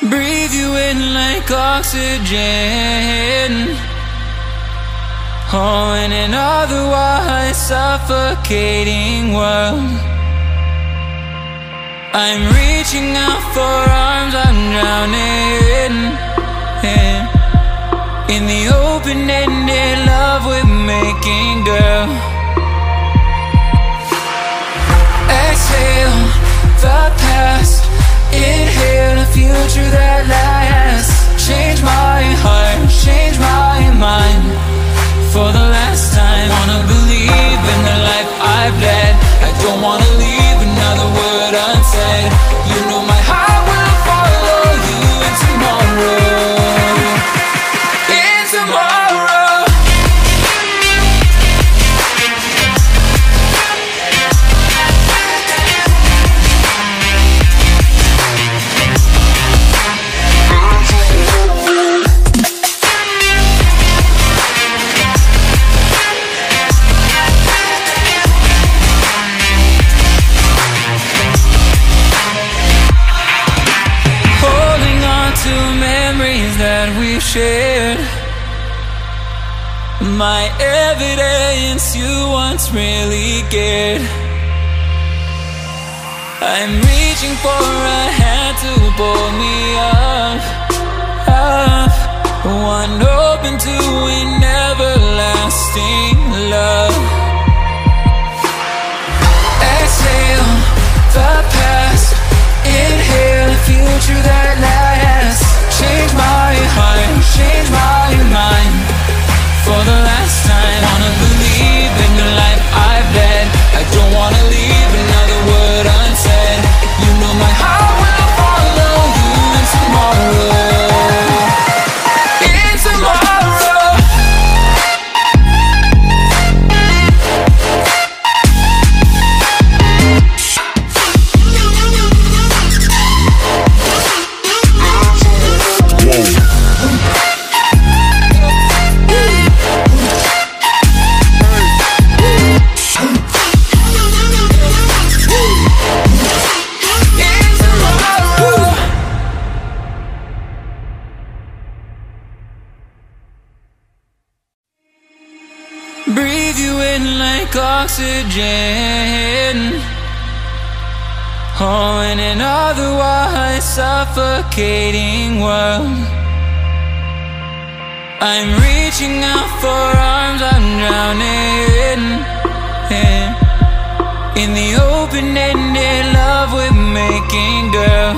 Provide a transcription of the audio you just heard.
Breathe you in like oxygen. Oh, in an otherwise suffocating world, I'm reaching out for arms, I'm drowning in the open-ended love we're making, girl. Exhale the past, inhale a future that lasts. Change my heart, change my mind. For the last time, wanna believe in the life I've led. I don't wanna leave another word unsaid. You know my heart will follow you in tomorrow. In tomorrow. That we shared, my evidence you once really cared. I'm reaching for a hand to pull me up, one open to an everlasting love. Exhale the past, inhale a future that lasts. Change my heart, change my mind. For the last time, wanna believe in the life I've led. I don't wanna leave another word unsaid. You know my heart will follow you in tomorrow. In tomorrow. Breathe you in like oxygen. Oh, in an otherwise suffocating world, I'm reaching out for arms, I'm drowning in the open-ended love we're making, girl.